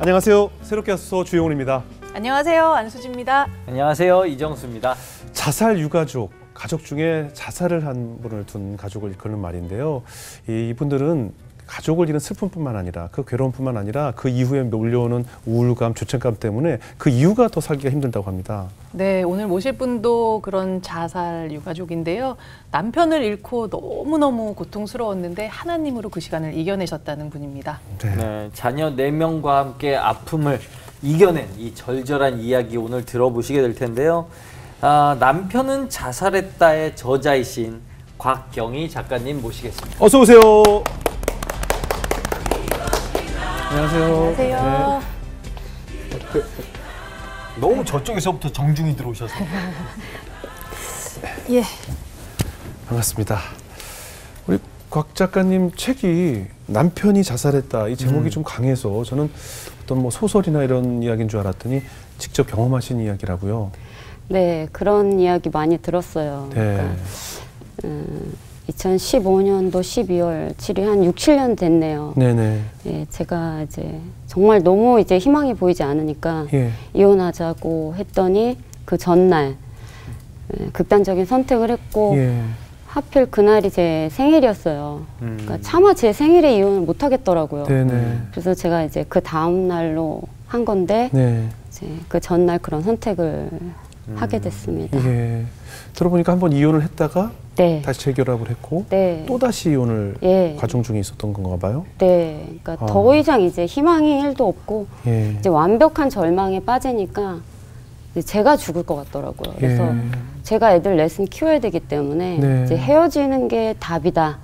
안녕하세요. 새롭게 와서 주영훈입니다. 안녕하세요. 안수지입니다. 안녕하세요. 이정수입니다. 자살 유가족, 가족 중에 자살을 한 분을 둔 가족을 일컫는 말인데요. 이분들은 가족을 잃은 슬픔뿐만 아니라 그 괴로움뿐만 아니라 그 이후에 몰려오는 우울감, 죄책감 때문에 그 이유가 더 살기가 힘들다고 합니다. 네, 오늘 모실 분도 그런 자살 유가족인데요. 남편을 잃고 너무너무 고통스러웠는데 하나님으로 그 시간을 이겨내셨다는 분입니다. 네, 자녀 4명과 함께 아픔을 이겨낸 이 절절한 이야기 오늘 들어보시게 될 텐데요. 남편은 자살했다의 저자이신 곽경희 작가님 모시겠습니다. 어서 오세요. 안녕하세요. 안녕하세요. 네. 너무 저쪽에서부터 정중히 들어오셔서. 예. 반갑습니다. 우리 곽 작가님 책이 남편이 자살했다 이 제목이 좀 강해서 저는 어떤 뭐 소설이나 이런 이야기인 줄 알았더니 직접 경험하신 이야기라고요. 네, 그런 이야기 많이 들었어요. 네. 그러니까 2015년도 12월 7일 한 6, 7년 됐네요. 네네. 예, 제가 이제 정말 너무 이제 희망이 보이지 않으니까 예. 이혼하자고 했더니 그 전날 극단적인 선택을 했고 예. 하필 그날이 제 생일이었어요. 그러니까 차마 제 생일에 이혼을 못 하겠더라고요. 네네. 그래서 제가 이제 그 다음 날로 한 건데 네. 이제 그 전날 그런 선택을 하게 됐습니다. 예. 들어보니까 한번 이혼을 했다가 네. 다시 재결합을 했고 네. 또 다시 이혼을 예. 과정 중에 있었던 건가 봐요. 네. 그러니까 더 이상 이제 희망이 1도 없고 예. 이제 완벽한 절망에 빠지니까 이제 제가 죽을 것 같더라고요. 그래서 예. 제가 애들 넷은 키워야 되기 때문에 네. 이제 헤어지는 게 답이다.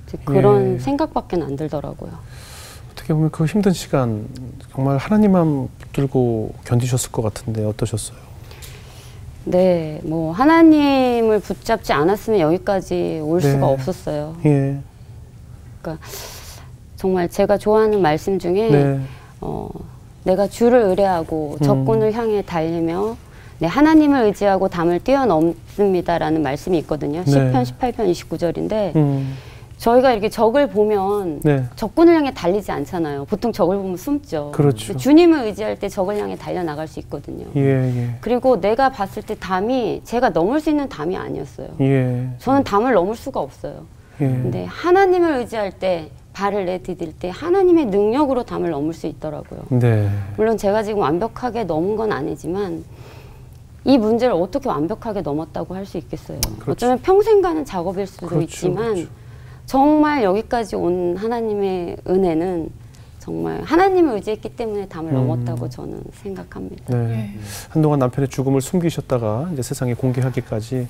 이제 그런 예. 생각밖에 안 들더라고요. 어떻게 보면 그 힘든 시간 정말 하나님만 붙들고 견디셨을 것 같은데 어떠셨어요? 네, 뭐 하나님을 붙잡지 않았으면 여기까지 올 네. 수가 없었어요. 예. 그러니까 정말 제가 좋아하는 말씀 중에 네. 내가 주를 의뢰하고 적군을 향해 달리며 네, 하나님을 의지하고 담을 뛰어넘습니다라는 말씀이 있거든요. 네. 시편 18편 29절인데 저희가 이렇게 적을 보면 네. 적군을 향해 달리지 않잖아요. 보통 적을 보면 숨죠. 그렇죠. 주님을 의지할 때 적을 향해 달려나갈 수 있거든요. 예, 예. 그리고 내가 봤을 때 담이 제가 넘을 수 있는 담이 아니었어요. 예. 저는 담을 넘을 수가 없어요. 예. 근데 하나님을 의지할 때 발을 내디딜 때 하나님의 능력으로 담을 넘을 수 있더라고요. 네. 물론 제가 지금 완벽하게 넘은 건 아니지만 이 문제를 어떻게 완벽하게 넘었다고 할 수 있겠어요. 그렇죠. 어쩌면 평생 가는 작업일 수도 그렇죠, 있지만 그렇죠. 정말 여기까지 온 하나님의 은혜는 정말 하나님을 의지했기 때문에 담을 넘었다고 저는 생각합니다. 네. 한동안 남편의 죽음을 숨기셨다가 이제 세상에 공개하기까지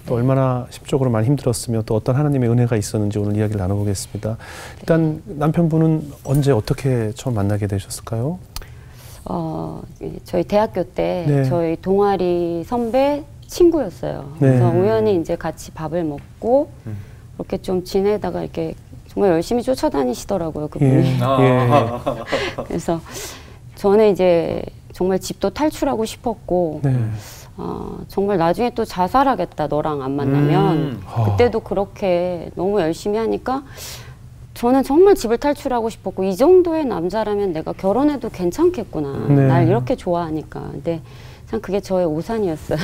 또 얼마나 심적으로 많이 힘들었으며 또 어떤 하나님의 은혜가 있었는지 오늘 이야기를 나눠보겠습니다. 일단 남편분은 언제 어떻게 처음 만나게 되셨을까요? 저희 대학교 때 네. 저희 동아리 선배 친구였어요. 네. 그래서 우연히 이제 같이 밥을 먹고 이렇게 좀 지내다가 이렇게 정말 열심히 쫓아다니시더라고요, 그분이. 예. 예. 그래서 저는 이제 정말 집도 탈출하고 싶었고 네. 정말 나중에 또 자살하겠다, 너랑 안 만나면. 그때도 그렇게 너무 열심히 하니까 저는 정말 집을 탈출하고 싶었고 이 정도의 남자라면 내가 결혼해도 괜찮겠구나. 네. 날 이렇게 좋아하니까. 근데 참 그게 저의 오산이었어요.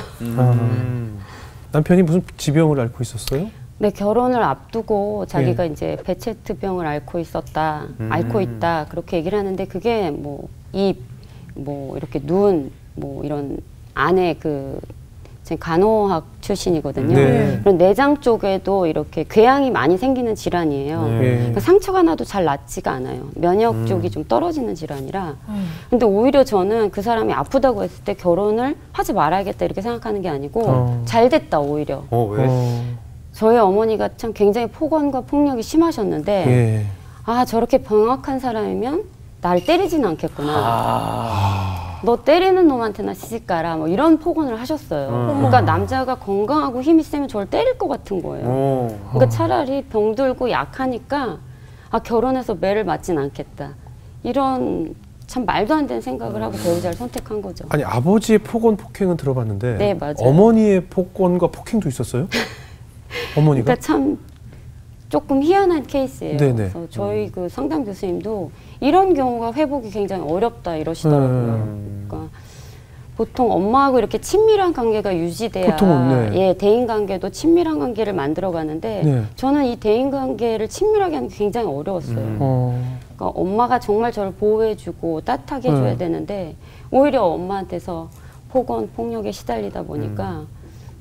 남편이 무슨 지병을 앓고 있었어요? 네, 결혼을 앞두고 자기가 이제 베체트병을 앓고 있었다, 앓고 있다 그렇게 얘기를 하는데 그게 뭐 입, 뭐 이렇게 눈, 뭐 이런 안에 그 간호학 출신이거든요. 네. 그런 내장 쪽에도 이렇게 궤양이 많이 생기는 질환이에요. 네. 그러니까 상처가 나도 잘 낫지가 않아요. 면역 쪽이 좀 떨어지는 질환이라. 근데 오히려 저는 그 사람이 아프다고 했을 때 결혼을 하지 말아야겠다 이렇게 생각하는 게 아니고 잘 됐다 오히려. 왜? 저희 어머니가 참 굉장히 폭언과 폭력이 심하셨는데 예. 아 저렇게 병약한 사람이면 날 때리진 않겠구나. 너 때리는 놈한테나 시집가라 뭐 이런 폭언을 하셨어요. 그러니까 남자가 건강하고 힘이 세면 저를 때릴 것 같은 거예요. 그러니까 차라리 병들고 약하니까 아 결혼해서 매를 맞진 않겠다. 이런 참 말도 안 되는 생각을 하고 배우자를 선택한 거죠. 아니 아버지의 폭언 폭행은 들어봤는데 네, 맞아요. 어머니의 폭언과 폭행도 있었어요? 어머니가? 그러니까 참 조금 희한한 케이스예요. 네네. 그래서 저희 그 상담 교수님도 이런 경우가 회복이 굉장히 어렵다 이러시더라고요. 그러니까 보통 엄마하고 이렇게 친밀한 관계가 유지돼야 보통은, 네. 예, 대인 관계도 친밀한 관계를 만들어 가는데 네. 저는 이 대인 관계를 친밀하게 하는 게 굉장히 어려웠어요. 그러니까 엄마가 정말 저를 보호해주고 따뜻하게 해줘야 되는데 오히려 엄마한테서 폭언, 폭력에 시달리다 보니까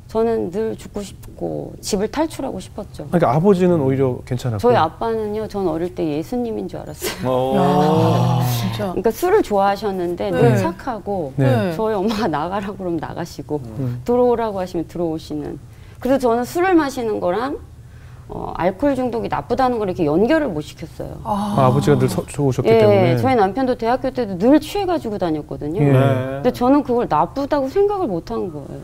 저는 늘 죽고 싶고 집을 탈출하고 싶었죠. 그러니까 아버지는 오히려 괜찮았고. 저희 아빠는요, 전 어릴 때 예수님인 줄 알았어요. 야, 진짜. 그러니까 술을 좋아하셨는데 네. 늘 착하고 네. 저희 엄마가 나가라고 그러면 나가시고 들어오라고 하시면 들어오시는. 그래서 저는 술을 마시는 거랑 알코올 중독이 나쁘다는 걸 이렇게 연결을 못 시켰어요. 아버지가 늘 좋으셨기 예, 때문에. 저희 남편도 대학교 때도 늘 취해가지고 다녔거든요. 예. 근데 저는 그걸 나쁘다고 생각을 못 한 거예요.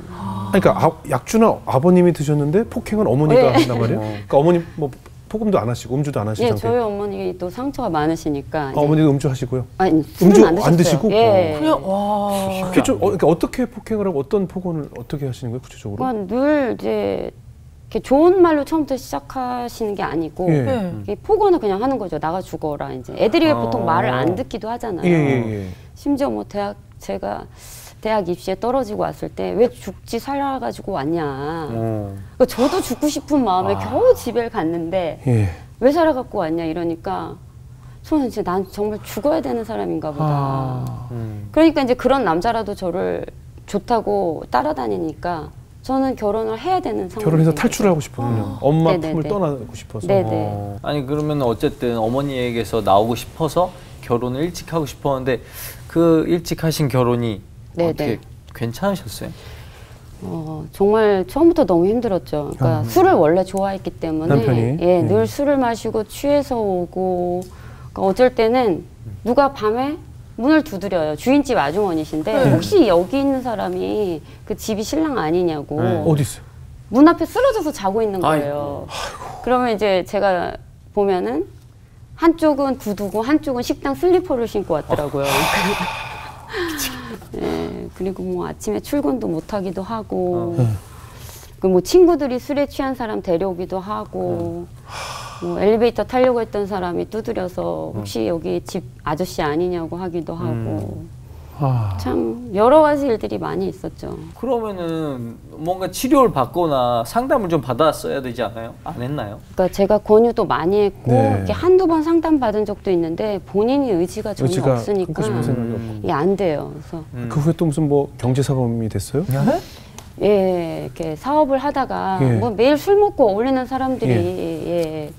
그러니까 약주는 아버님이 드셨는데 폭행은 어머니가 네. 한단 말이에요. 그러니까 어머님 뭐 폭음도 안 하시고 음주도 안 하시는 예, 상태. 저희 어머니 또 상처가 많으시니까. 이제 어머니도 음주 하시고요. 아니, 음주 술은 안 안 드시고? 드셨어요. 예. 그냥 와. 그게 좀 그러니까 어떻게 폭행을 하고 어떤 폭언을 어떻게 하시는 거예요, 구체적으로? 그건 늘 이제 이렇게 좋은 말로 처음부터 시작하시는 게 아니고 예. 네. 이렇게 폭언을 그냥 하는 거죠. 나가 죽어라. 이제 애들이 보통 말을 안 듣기도 하잖아요. 예. 심지어 뭐 제가 대학 입시에 떨어지고 왔을 때 왜 죽지 살아가지고 왔냐. 그러니까 저도 죽고 싶은 마음에 겨우 집에 갔는데 예. 왜 살아갖고 왔냐 이러니까 저는 이제 난 정말 죽어야 되는 사람인가 보다. 그러니까 이제 그런 남자라도 저를 좋다고 따라다니니까 저는 결혼을 해야 되는 상황이 결혼해서 된 탈출을 거죠. 하고 싶었군요. 엄마 네네네. 품을 떠나고 싶어서. 네네. 아니 그러면 어쨌든 어머니에게서 나오고 싶어서 결혼을 일찍 하고 싶었는데 그 일찍 하신 결혼이 네네. 어떻게 괜찮으셨어요? 정말 처음부터 너무 힘들었죠. 그러니까 술을 원래 좋아했기 때문에 남편이? 예, 늘 술을 마시고 취해서 오고 그러니까 어쩔 때는 누가 밤에 문을 두드려요. 주인집 아주머니신데 혹시 여기 있는 사람이 그 집이 신랑 아니냐고 어디 있어요? 문 앞에 쓰러져서 자고 있는 거예요. 그러면 이제 제가 보면은 한쪽은 구두고 한쪽은 식당 슬리퍼를 신고 왔더라고요. 네, 그리고 뭐 아침에 출근도 못 하기도 하고, 그 뭐 친구들이 술에 취한 사람 데려오기도 하고, 뭐 엘리베이터 타려고 했던 사람이 두드려서 혹시 여기 집 아저씨 아니냐고 하기도 하고, 참 여러 가지 일들이 많이 있었죠. 그러면은 뭔가 치료를 받거나 상담을 좀 받았어야 되지 않아요? 안 했나요? 그러니까 제가 권유도 많이 했고, 네. 이렇게 한두 번 상담 받은 적도 있는데 본인이 의지가 전혀 의지가 없으니까 끊고 싶은 생각이 없고. 이게 안 돼요. 그래서 그 후에 또 무슨 뭐 경제사범이 됐어요? 예, 이렇게 사업을 하다가 예. 뭐 매일 술 먹고 어울리는 사람들이 예.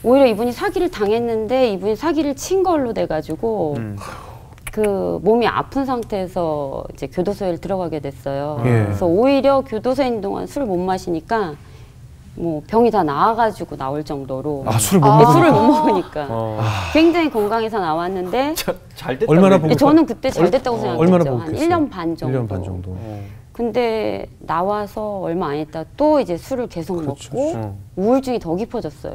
오히려 이분이 사기를 당했는데 이분이 사기를 친 걸로 돼가지고 그 몸이 아픈 상태에서 이제 교도소에 들어가게 됐어요. 예. 그래서 오히려 교도소에 있는 동안 술 못 마시니까 뭐 병이 다 나아가지고 나올 정도로 술을 못 예, 먹으니까. 술을 못 먹으니까 굉장히 건강해서 나왔는데 잘 됐다. 얼마나 보고 저는 그때 잘 됐다고 얼마나 생각했죠. 한 보겠어요? 1년 반 정도. 1년 반 정도. 근데 나와서 얼마 안 있다 또 이제 술을 계속 그렇죠. 먹고 우울증이 더 깊어졌어요.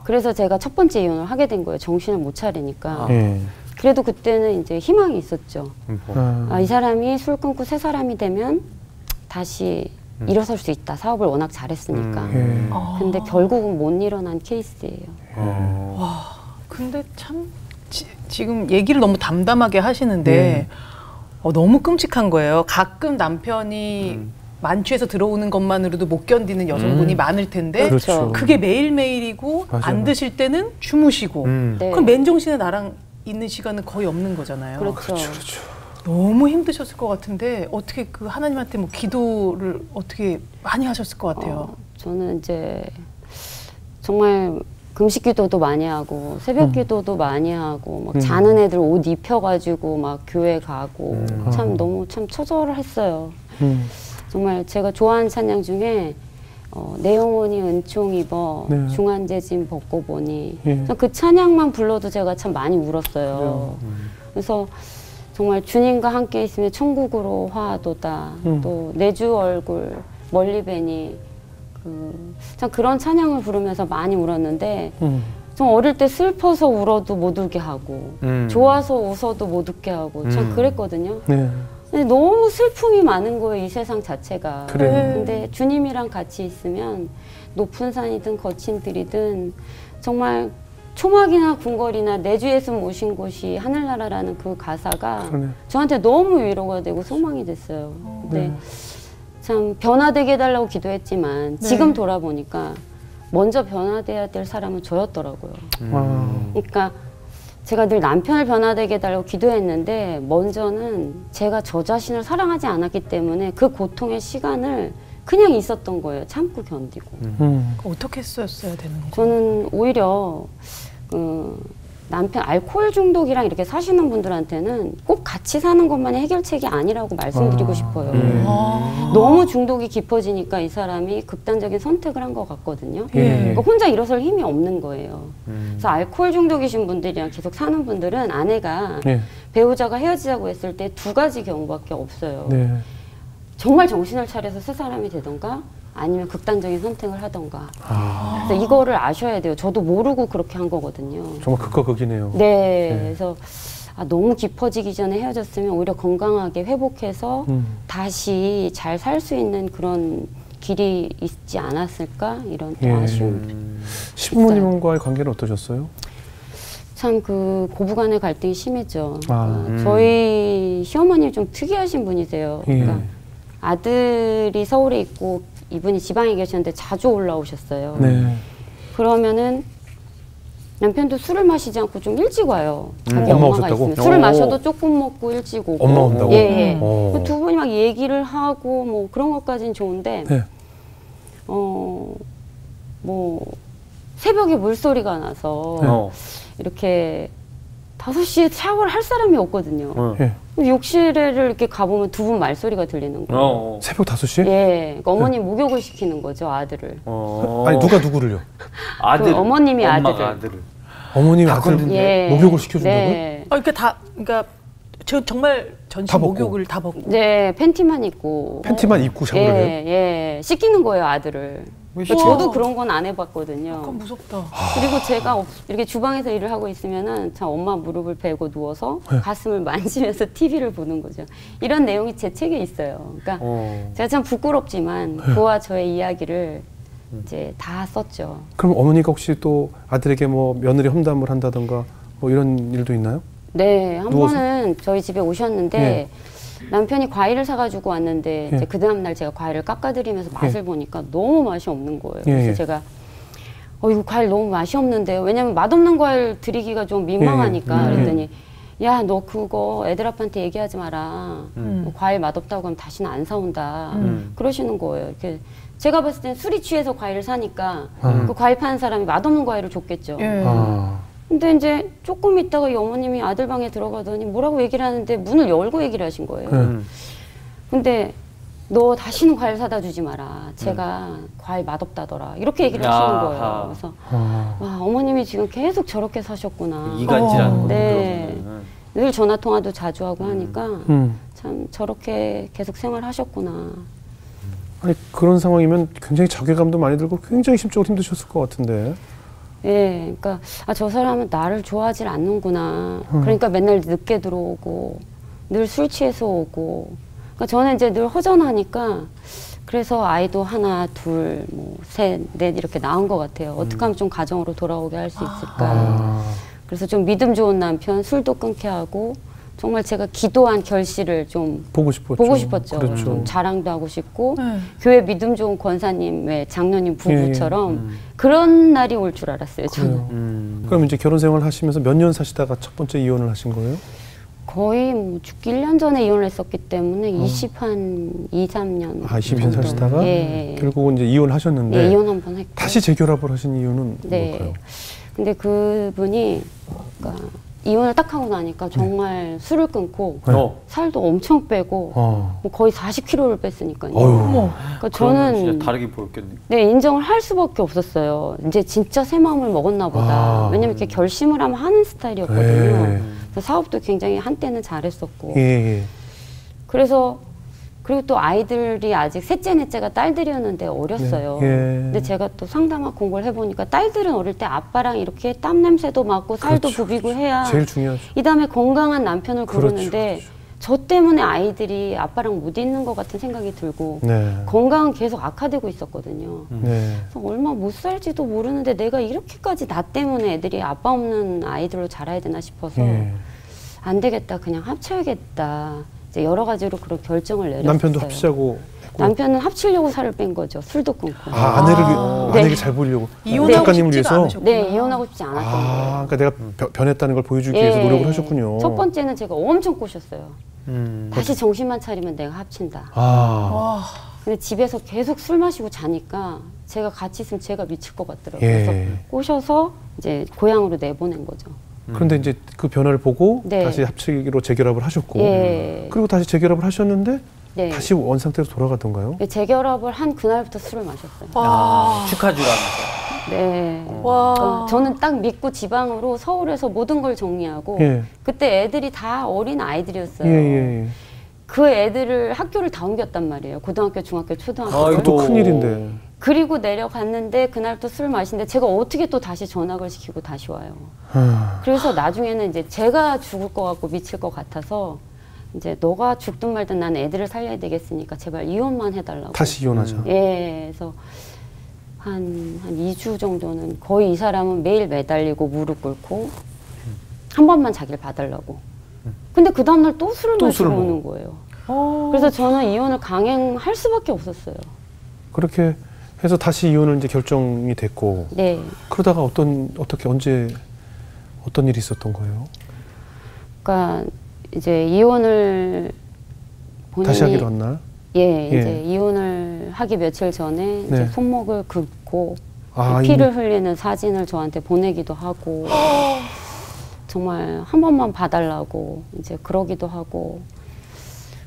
그래서 제가 첫 번째 이혼을 하게 된 거예요. 정신을 못 차리니까. 예. 그래도 그때는 이제 희망이 있었죠. 아, 이 사람이 술 끊고 새 사람이 되면 다시 일어설 수 있다. 사업을 워낙 잘했으니까. 예. 근데 결국은 못 일어난 케이스예요. 근데 참 지금 얘기를 너무 담담하게 하시는데 너무 끔찍한 거예요. 가끔 남편이 만취해서 들어오는 것만으로도 못 견디는 여성분이 많을 텐데 그렇죠. 그게 매일매일이고 맞아, 안 드실 때는 주무시고 네. 그럼 맨정신에 나랑 있는 시간은 거의 없는 거잖아요. 그렇죠. 너무 힘드셨을 것 같은데 어떻게 그 하나님한테 뭐 기도를 어떻게 많이 하셨을 것 같아요. 저는 이제 정말 금식 기도도 많이 하고 새벽 기도도 많이 하고 막 자는 애들 옷 입혀가지고 막 교회 가고 참 너무 참 처절했어요. 정말 제가 좋아하는 찬양 중에 내 영혼이 은총 입어 네. 중한 재짐 벗고 보니 예. 그 찬양만 불러도 제가 참 많이 울었어요. 그래서 정말 주님과 함께 있으면 천국으로 화하도다. 또 내 주 얼굴 멀리 뵈니 참 그런 찬양을 부르면서 많이 울었는데 좀 어릴 때 슬퍼서 울어도 못 울게 하고 좋아서 웃어도 못 웃게 하고 참 그랬거든요. 네. 근데 너무 슬픔이 많은 거예요, 이 세상 자체가. 그래. 근데 주님이랑 같이 있으면 높은 산이든 거친 들이든 정말 초막이나 궁궐이나 내주의 숨 모신 곳이 하늘나라라는 그 가사가 그러네. 저한테 너무 위로가 되고 소망이 됐어요. 근데 참 변화되게 해달라고 기도했지만 지금 돌아보니까 먼저 변화돼야 될 사람은 저였더라고요. 그러니까 제가 늘 남편을 변화되게 해달라고 기도했는데 먼저는 제가 저 자신을 사랑하지 않았기 때문에 그 고통의 시간을 그냥 있었던 거예요. 참고 견디고. 어떻게 했었어야 되는 거예요? 저는 오히려 남편 알코올 중독이랑 이렇게 사시는 분들한테는 꼭 같이 사는 것만이 해결책이 아니라고 말씀드리고 싶어요. 너무 중독이 깊어지니까 이 사람이 극단적인 선택을 한 것 같거든요. 그러니까 혼자 일어설 힘이 없는 거예요. 그래서 알코올 중독이신 분들이랑 계속 사는 분들은 아내가 배우자가 헤어지자고 했을 때 두 가지 경우밖에 없어요. 정말 정신을 차려서 새 사람이 되던가 아니면 극단적인 선택을 하던가. 그래서 이거를 아셔야 돼요. 저도 모르고 그렇게 한 거거든요. 정말 극과 극이네요. 네. 그래서 너무 깊어지기 전에 헤어졌으면 오히려 건강하게 회복해서 다시 잘 살 수 있는 그런 길이 있지 않았을까? 이런 또 아쉬움. 시부모님과의 관계는 어떠셨어요? 참 그 고부간의 갈등이 심했죠. 그러니까 저희 시어머님이 좀 특이하신 분이세요. 그러니까 아들이 서울에 있고 이분이 지방에 계셨는데 자주 올라오셨어요. 그러면은 남편도 술을 마시지 않고 좀 일찍 와요. 자기 엄마 엄마가 오셨다고? 있으면 술을 마셔도 조금 먹고 일찍 오고. 엄마 온다고? 예. 두 분이 막 얘기를 하고 뭐 그런 것까지는 좋은데 뭐 새벽에 물소리가 나서 이렇게 5시에 샤워를 할 사람이 없거든요. 욕실에 이렇게 가보면 두 분 말소리가 들리는 거예요. 새벽 5시에? 예. 그러니까 어머니 목욕을 시키는 거죠, 아들을. 아니 누가 누구를요? 아들. 그 어머님이 엄마가 아들을. 어머님이 아들 예. 목욕을 시켜준다고요? 네. 그러니까 저 정말 전신 벗고. 목욕을 다 벗고. 네, 팬티만 입고. 팬티만 입고 샤워를 해요? 예. 씻기는 거예요, 아들을. 저도 그런 건 안 해봤거든요. 그건 무섭다. 그리고 제가 이렇게 주방에서 일을 하고 있으면은 참 엄마 무릎을 베고 누워서 가슴을 만지면서 TV를 보는 거죠. 이런 내용이 제 책에 있어요. 그러니까 제가 참 부끄럽지만 그와 저의 이야기를 이제 다 썼죠. 그럼 어머니가 혹시 또 아들에게 뭐 며느리 험담을 한다던가 뭐 이런 일도 있나요? 네, 한 누워서? 번은 저희 집에 오셨는데 남편이 과일을 사가지고 왔는데 이제 그 다음날 제가 과일을 깎아드리면서 맛을 보니까 너무 맛이 없는 거예요. 그래서 제가 이거 과일 너무 맛이 없는데요. 왜냐면 맛없는 과일 드리기가 좀 민망하니까 그랬더니 야, 너 그거 애들 아빠한테 얘기하지 마라. 뭐 과일 맛없다고 하면 다시는 안 사온다. 그러시는 거예요. 이렇게 제가 봤을 땐 술이 취해서 과일을 사니까 그 과일 파는 사람이 맛없는 과일을 줬겠죠. 근데 이제 조금 있다가 이 어머님이 아들 방에 들어가더니 뭐라고 얘기를 하는데 문을 열고 얘기를 하신 거예요. 근데 너 다시는 과일 사다 주지 마라. 제가 과일 맛없다더라. 이렇게 얘기를 하시는 거예요. 그래서 와, 어머님이 지금 계속 저렇게 사셨구나. 이간질하는 거. 네. 늘 전화 통화도 자주 하고 하니까 참 저렇게 계속 생활하셨구나. 아니 그런 상황이면 굉장히 자괴감도 많이 들고 굉장히 심적으로 힘드셨을 것 같은데. 예, 그러니까 저 사람은 나를 좋아하질 않는구나. 그러니까 맨날 늦게 들어오고 늘 술 취해서 오고. 그러니까 저는 이제 늘 허전하니까 그래서 아이도 하나, 둘, 뭐 셋, 넷 이렇게 낳은 것 같아요. 어떻게 하면 좀 가정으로 돌아오게 할 수 있을까. 그래서 좀 믿음 좋은 남편, 술도 끊게 하고 정말 제가 기도한 결실을 좀 보고 싶었죠. 그렇죠. 좀 자랑도 하고 싶고 교회 믿음 좋은 권사님, 장로님 부부처럼 그런 날이 올 줄 알았어요. 저는. 그럼 이제 결혼 생활 하시면서 몇 년 사시다가 첫 번째 이혼을 하신 거예요? 거의 뭐 죽기 1년 전에 이혼을 했었기 때문에 2, 3년. 20년 사시다가 결국은 이제 이혼하셨는데 네, 이혼 한 번 했고. 다시 재결합을 하신 이유는 뭘까요? 근데 그분이 그러니까 이혼을 딱 하고 나니까 정말 술을 끊고 살도 엄청 빼고 뭐 거의 40kg를 뺐으니까요. 그러니까 저는 진짜 다르게 보였겠네요. 네, 인정을 할 수밖에 없었어요. 이제 진짜 새 마음을 먹었나 보다. 왜냐면 이렇게 결심을 하면 하는 스타일이었거든요. 그래서 사업도 굉장히 한때는 잘했었고. 그래서 그리고 또 아이들이 아직 셋째, 넷째가 딸들이었는데 어렸어요. 근데 제가 또 상담학 공부를 해보니까 딸들은 어릴 때 아빠랑 이렇게 땀 냄새도 맡고 살도 부비고 해야 제일 중요하죠. 이 다음에 건강한 남편을 고르는데 저 때문에 아이들이 아빠랑 못 있는 것 같은 생각이 들고 네. 건강은 계속 악화되고 있었거든요. 네. 그래서 얼마 못 살지도 모르는데 내가 이렇게까지 나 때문에 애들이 아빠 없는 아이들로 자라야 되나 싶어서 예. 안 되겠다, 그냥 합쳐야겠다. 이제 여러 가지로 그런 결정을 내렸어요. 남편도 합치자고 했고. 남편은 합치려고 살을 뺀 거죠. 술도 끊고. 아, 아내를 네. 아내에게 잘 보이려고. 이혼하고 작가님을 싶지가 위해서. 않으셨구나. 네, 이혼하고 싶지 않았던 거예요. 아, 그러니까 내가 변했다는 걸 보여주기 위해서 노력을 하셨군요. 첫 번째는 제가 엄청 꼬셨어요. 음. 다시 정신만 차리면 내가 합친다. 아, 와, 근데 집에서 계속 술 마시고 자니까 제가 같이 있으면 제가 미칠 것 같더라고요. 예. 그래서 꼬셔서 이제 고향으로 내보낸 거죠. 그런데 이제 그 변화를 보고 네. 다시 합치기로 재결합을 하셨고, 예. 그리고 다시 재결합을 하셨는데 네. 다시 원 상태로 돌아가던가요? 재결합을 한 그날부터 술을 마셨어요. 와, 축하주라면서. 네. 와. 저는 딱 믿고 지방으로 서울에서 모든 걸 정리하고 예. 그때 애들이 다 어린 아이들이었어요. 예. 그 애들을 학교를 다 옮겼단 말이에요. 고등학교, 중학교, 초등학교. 아이고. 또 큰일인데. 그리고 내려갔는데 그날 또 술 마시는데 제가 어떻게 또 다시 전학을 시키고 다시 와요. 아, 그래서 나중에는 이제 제가 죽을 것 같고 미칠 것 같아서 이제 너가 죽든 말든 난 애들을 살려야 되겠으니까 제발 이혼만 해달라고. 다시 이혼하자. 예, 그래서 한 2주 정도는 거의 이 사람은 매일 매달리고 무릎 꿇고 한 번만 자기를 봐달라고. 근데 그 다음날 또 술을 또 마시고 술을 오는 거예요. 그래서 저는 이혼을 강행할 수밖에 없었어요. 그렇게 해서 다시 이혼을 이제 결정이 됐고, 네. 그러다가 어떻게 언제 어떤 일이 있었던 거예요? 그러니까 이제 이혼을 본인이 다시 하기로 한 날? 예, 예. 이제 이혼을 하기 며칠 전에 이제 네. 손목을 긋고 아, 피를 흘리는 사진을 저한테 보내기도 하고 정말 한 번만 봐달라고 이제 그러기도 하고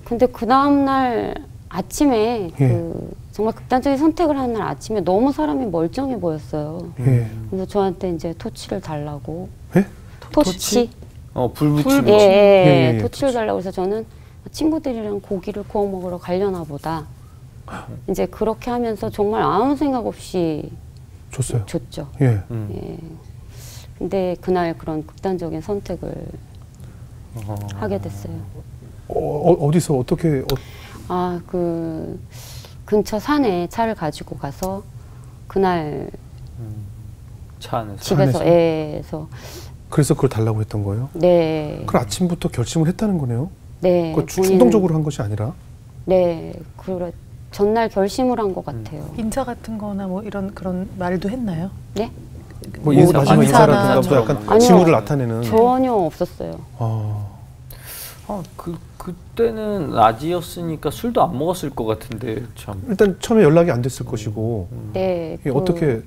근데 그 다음날 아침에 예. 그 정말 극단적인 선택을 하는 날 아침에 너무 사람이 멀쩡해 보였어요. 예. 그래서 저한테 이제 토치를 달라고 예? 토치? 불 붙이는 예, 거. 예, 예, 토치를 달라고 해서 저는 친구들이랑 고기를 구워 먹으러 가려나 보다. 이제 그렇게 하면서 정말 아무 생각 없이 줬어요. 줬죠. 예. 예. 근데 그날 그런 극단적인 선택을 하게 됐어요. 어디서 어떻게 아, 그 근처 산에 차를 가지고 가서 그날 차 안에서. 집에서 안에서? 애에서 그래서 그걸 달라고 했던 거예요? 네, 그 아침부터 결심을 했다는 거네요. 네, 그 본인은- 충동적으로 한 것이 아니라. 네, 그래 전날 결심을 한 것 같아요. 인사 같은 거나 뭐 이런 그런 말도 했나요? 네, 뭐 인사, 마지막 인사나 인사라든가 뭐 약간 아니요. 징후를 나타내는. 전혀 없었어요. 아, 그때는 낮이었으니까 술도 안 먹었을 것 같은데 참. 일단 처음에 연락이 안 됐을 것이고. 네, 예, 어떻게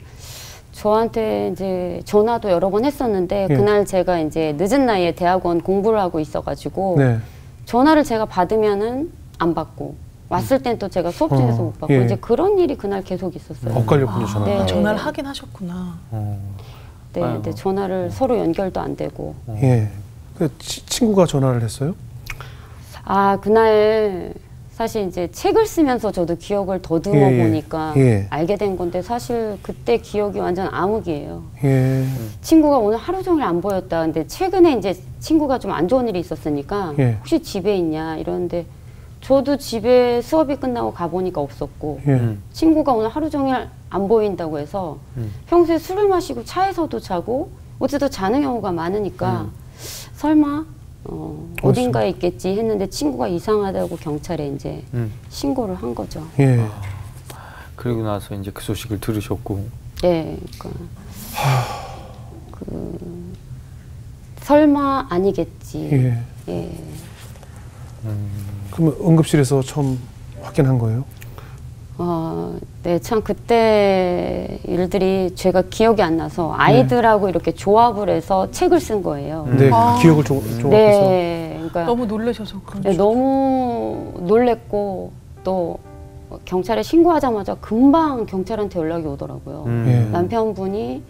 저한테 이제 전화도 여러 번 했었는데 예. 그날 제가 이제 늦은 나이에 대학원 공부를 하고 있어가지고 네. 전화를 제가 받으면은 안 받고 왔을 땐 또 제가 수업 중에서 못 받고 예. 이제 그런 일이 그날 계속 있었어요. 엇갈렸군요, 전화가. 네. 전화를 하긴 하셨구나. 네, 아이고. 근데 전화를 서로 연결도 안 되고. 예. 그 친구가 전화를 했어요? 아, 그날 사실 이제 책을 쓰면서 저도 기억을 더듬어 예, 예. 보니까 예. 알게 된 건데 사실 그때 기억이 완전 암흑이에요. 예. 친구가 오늘 하루 종일 안 보였다. 근데 최근에 이제 친구가 좀 안 좋은 일이 있었으니까 예. 혹시 집에 있냐 이러는데 저도 집에 수업이 끝나고 가보니까 없었고 예. 친구가 오늘 하루 종일 안 보인다고 해서 평소에 술을 마시고 차에서도 자고 어쨌든 자는 경우가 많으니까 설마 어딘가에 있겠지 했는데 친구가 이상하다고 경찰에 이제 신고를 한 거죠. 예. 그리고 나서 이제 그 소식을 들으셨고. 네, 그러니까 설마 아니겠지. 예. 예. 그러면 응급실에서 처음 확인한 거예요? 네, 참 그때 일들이 제가 기억이 안 나서 아이들하고 이렇게 조합을 해서 책을 쓴 거예요. 네. 아. 그 기억을 조합해서. 네, 그러니까 너무 놀라셔서 그런 네, 너무 놀랬고 또 경찰에 신고하자마자 금방 경찰한테 연락이 오더라고요. 예. 남편분이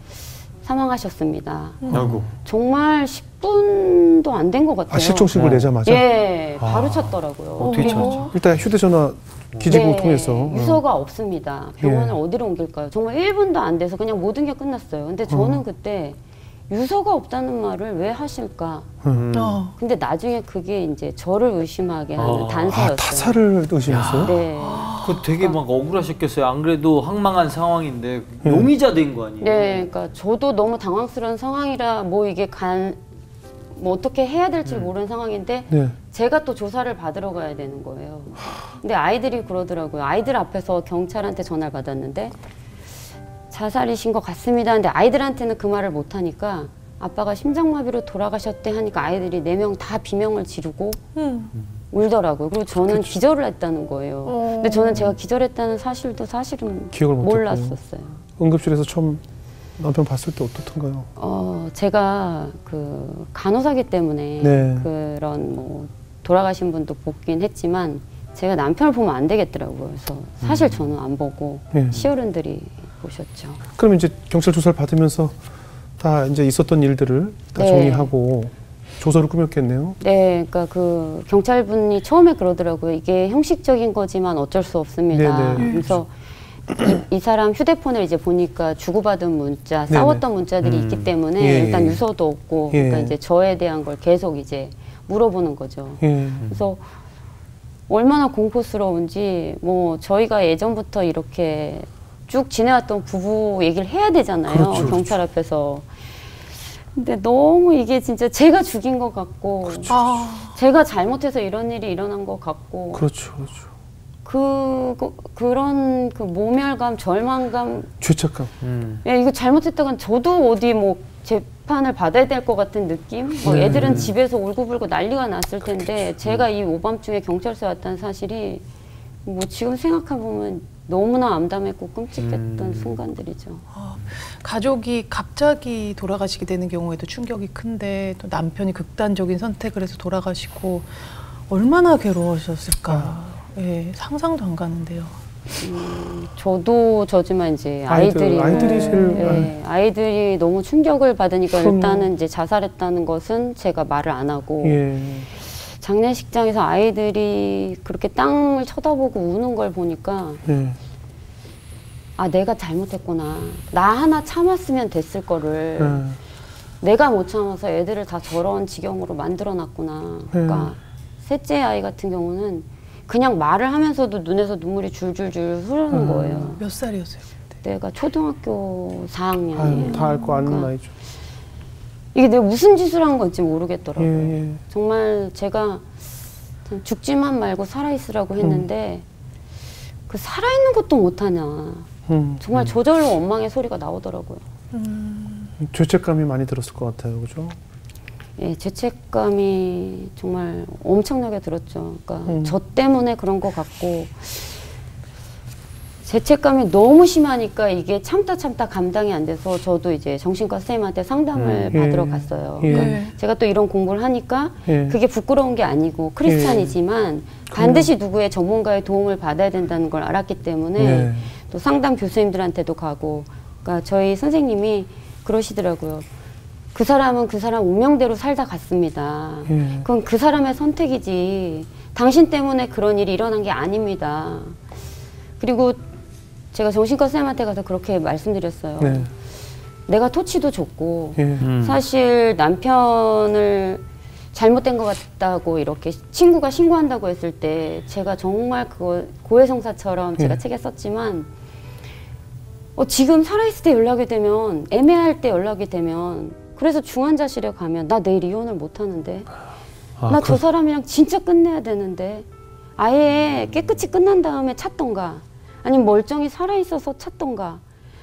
사망하셨습니다. 아이고. 정말 10분도 안 된 것 같아요. 아, 실종신고를 내자마자? 예, 바로 아. 찾더라고요. 어떻게 그리고 찾았죠? 일단 휴대전화 기지국을 통해서. 유서가 없습니다. 병원을 예. 어디로 옮길까요? 정말 1분도 안 돼서 그냥 모든 게 끝났어요. 근데 저는 그때 유서가 없다는 말을 왜 하실까? 어. 근데 나중에 그게 이제 저를 의심하게 하는 단서였어요. 타사를 의심했어요? 네. 그 되게 막 억울하셨겠어요. 안 그래도 황망한 상황인데 용의자 된 거 아니에요? 네, 그러니까 저도 너무 당황스러운 상황이라 뭐 이게 뭐 어떻게 해야 될지 모르는 상황인데 네. 제가 또 조사를 받으러 가야 되는 거예요. 근데 아이들이 그러더라고요. 아이들 앞에서 경찰한테 전화를 받았는데 자살이신 것 같습니다. 근데 아이들한테는 그 말을 못 하니까 아빠가 심장마비로 돌아가셨대 하니까 아이들이 4명 다 비명을 지르고 울더라고요. 그리고 저는 기절을 했다는 거예요. 근데 저는 제가 기절했다는 사실도 사실은 기억을 못했고. 몰랐었어요. 응급실에서 처음 남편 봤을 때 어떻던가요? 제가 그 간호사기 때문에 네. 그런 뭐 돌아가신 분도 보긴 했지만 제가 남편을 보면 안 되겠더라고요. 그래서 사실 저는 안 보고 네. 시어른들이 보셨죠. 그럼 이제 경찰 조사를 받으면서 다 이제 있었던 일들을 다 네. 정리하고 조서를 꾸몄겠네요. 네, 그러니까 그 경찰분이 처음에 그러더라고요. 이게 형식적인 거지만 어쩔 수 없습니다. 네네. 그래서 이 사람 휴대폰을 이제 보니까 주고받은 문자, 네네. 싸웠던 문자들이 있기 때문에 예, 일단 예. 유서도 없고, 예. 그러니까 이제 저에 대한 걸 계속 이제 물어보는 거죠. 예. 그래서 얼마나 공포스러운지 뭐 저희가 예전부터 이렇게 쭉 지내왔던 부부 얘기를 해야 되잖아요. 그렇죠, 경찰 앞에서. 근데 너무 이게 진짜 제가 죽인 것 같고 제가 잘못해서 이런 일이 일어난 것 같고 그렇죠, 그렇죠. 그런 그 모멸감, 절망감, 죄책감. 야, 이거 잘못했다간 저도 어디 뭐 재판을 받아야 될 것 같은 느낌? 뭐 네. 애들은 집에서 울고불고 난리가 났을 텐데 제가 이 오밤중에 경찰서에 왔다는 사실이 뭐 지금 생각해보면 너무나 암담했고 끔찍했던 순간들이죠. 가족이 갑자기 돌아가시게 되는 경우에도 충격이 큰데 또 남편이 극단적인 선택을 해서 돌아가시고 얼마나 괴로우셨을까. 예, 상상도 안 가는데요. 저도 저지만 이제 아이들이 제일 아이들이 너무 충격을 받으니까 그럼요. 일단은 이제 자살했다는 것은 제가 말을 안 하고 예. 장례식장에서 아이들이 그렇게 땅을 쳐다보고 우는 걸 보니까 예. 아 내가 잘못했구나. 나 하나 참았으면 됐을 거를 예. 내가 못 참아서 애들을 다 저런 지경으로 만들어놨구나. 그러니까 셋째 아이 같은 경우는 그냥 말을 하면서도 눈에서 눈물이 줄줄줄 흐르는 거예요. 몇 살이었어요 그때? 내가 초등학교 4학년이에요. 아유, 다 알 거 아는 그러니까 나이죠. 이게 내가 무슨 짓을 한 건지 모르겠더라고요. 예, 예. 정말 제가 죽지만 말고 살아있으라고 했는데 그 살아있는 것도 못하냐. 정말 저절로 원망의 소리가 나오더라고요. 죄책감이 많이 들었을 것 같아요, 그죠? 예, 죄책감이 정말 엄청나게 들었죠. 그러니까 저 때문에 그런 것 같고 죄책감이 너무 심하니까 이게 참다 감당이 안 돼서 저도 이제 정신과 선생님한테 상담을 받으러 갔어요. 예. 그러니까 제가 또 이런 공부를 하니까 예. 그게 부끄러운 게 아니고 크리스찬이지만 반드시 누구의 전문가의 도움을 받아야 된다는 걸 알았기 때문에 예. 또 상담 교수님들한테도 가고 그러니까 저희 선생님이 그러시더라고요. 그 사람은 그 사람 운명대로 살다 갔습니다. 예. 그건 그 사람의 선택이지 당신 때문에 그런 일이 일어난 게 아닙니다. 그리고 제가 정신과 선생님한테 가서 그렇게 말씀드렸어요. 네. 내가 토치도 줬고 예. 사실 남편을 잘못된 것 같다고 이렇게 친구가 신고한다고 했을 때 제가 정말 그거 고해성사처럼 제가 예. 책에 썼지만 지금 살아있을 때 연락이 되면 애매할 때 연락이 되면 그래서 중환자실에 가면 나 내일 이혼을 못 하는데 나 저 사람이랑 진짜 끝내야 되는데 아예 깨끗이 끝난 다음에 찾던가 아니면 멀쩡히 살아있어서 찾던가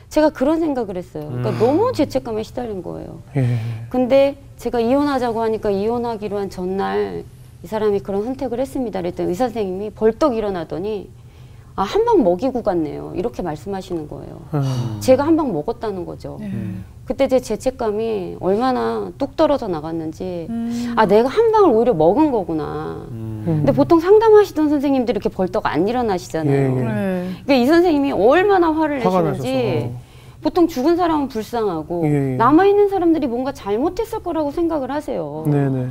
제가 그런 생각을 했어요. 그러니까 너무 죄책감에 시달린 거예요. 예. 근데 제가 이혼하자고 하니까 이혼하기로 한 전날 이 사람이 그런 선택을 했습니다. 그랬더니 의사 선생님이 벌떡 일어나더니 아, 한 방 먹이고 갔네요. 이렇게 말씀하시는 거예요. 제가 한 방 먹었다는 거죠. 그때 제 죄책감이 얼마나 뚝 떨어져 나갔는지 아 내가 한 방을 오히려 먹은 거구나. 근데 보통 상담하시던 선생님들이 이렇게 벌떡 안 일어나시잖아요. 예, 예. 네. 그러니까 이 선생님이 얼마나 화를 화가 내시는지 나셔서. 보통 죽은 사람은 불쌍하고 예, 예. 남아있는 사람들이 뭔가 잘못했을 거라고 생각을 하세요. 네네.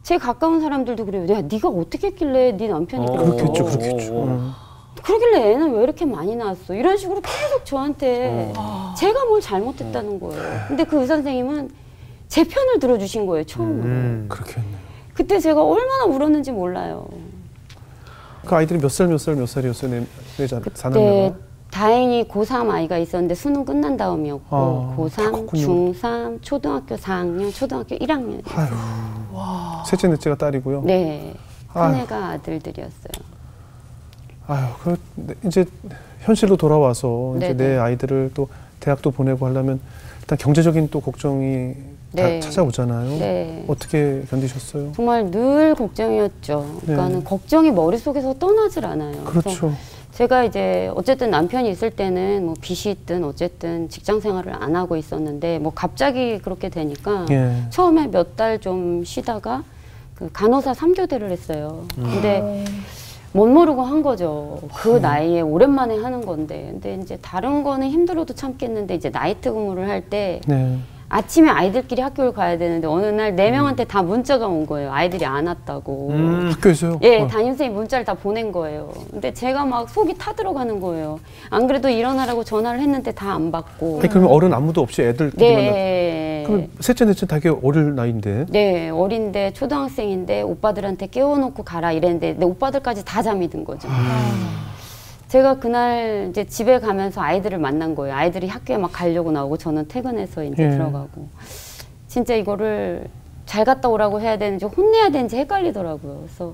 제 가까운 사람들도 그래요. 야, 네가 어떻게 했길래 네 남편이 그렇겠죠, 그랬어. 그렇겠죠. 그러길래 애는 왜 이렇게 많이 낳았어? 이런 식으로 계속 저한테 제가 뭘 잘못했다는 거예요. 근데 그 의사 선생님은 제 편을 들어주신 거예요, 처음으로. 그렇겠네요. 그때 제가 얼마나 울었는지 몰라요. 그 아이들이 몇 살이었어요? 내 그때 사남매가? 다행히 고3 아이가 있었는데 수능 끝난 다음이었고 아, 고3, 컸군요. 중3, 초등학교 4학년, 초등학교 1학년. 아유, 셋째, 넷째가 딸이고요. 네, 아유. 큰애가 아들들이었어요. 아유, 이제 현실로 돌아와서 이제 네네. 내 아이들을 또 대학도 보내고 하려면 일단 경제적인 또 걱정이 네. 찾아오잖아요. 네. 어떻게 견디셨어요? 정말 늘 걱정이었죠. 그러니까는 네. 걱정이 머릿속에서 떠나질 않아요. 그래서 그렇죠. 제가 이제 어쨌든 남편이 있을 때는 뭐 빚이 있든 어쨌든 직장 생활을 안 하고 있었는데 뭐 갑자기 그렇게 되니까 예. 처음에 몇 달 좀 쉬다가 그 간호사 3교대를 했어요. 근데 못 모르고 한 거죠. 그 나이에 오랜만에 하는 건데. 근데 이제 다른 거는 힘들어도 참겠는데 이제 나이트 근무를 할 때 네. 아침에 아이들끼리 학교를 가야 되는데 어느 날 4명한테 다 문자가 온 거예요. 아이들이 안 왔다고. 학교에서요? 예, 담임선생님이 문자를 다 보낸 거예요. 근데 제가 막 속이 타들어가는 거예요. 안 그래도 일어나라고 전화를 했는데 다 안 받고. 아니, 그러면 어른 아무도 없이 애들끼리만 네. 그럼 셋째, 넷째 되게 어릴 나이인데. 네, 어린데 초등학생인데 오빠들한테 깨워놓고 가라 이랬는데 내 오빠들까지 다 잠이 든 거죠. 제가 그날 이제 집에 가면서 아이들을 만난 거예요. 아이들이 학교에 막 가려고 나오고 저는 퇴근해서 이제 예. 들어가고. 진짜 이거를 잘 갔다 오라고 해야 되는지 혼내야 되는지 헷갈리더라고요. 그래서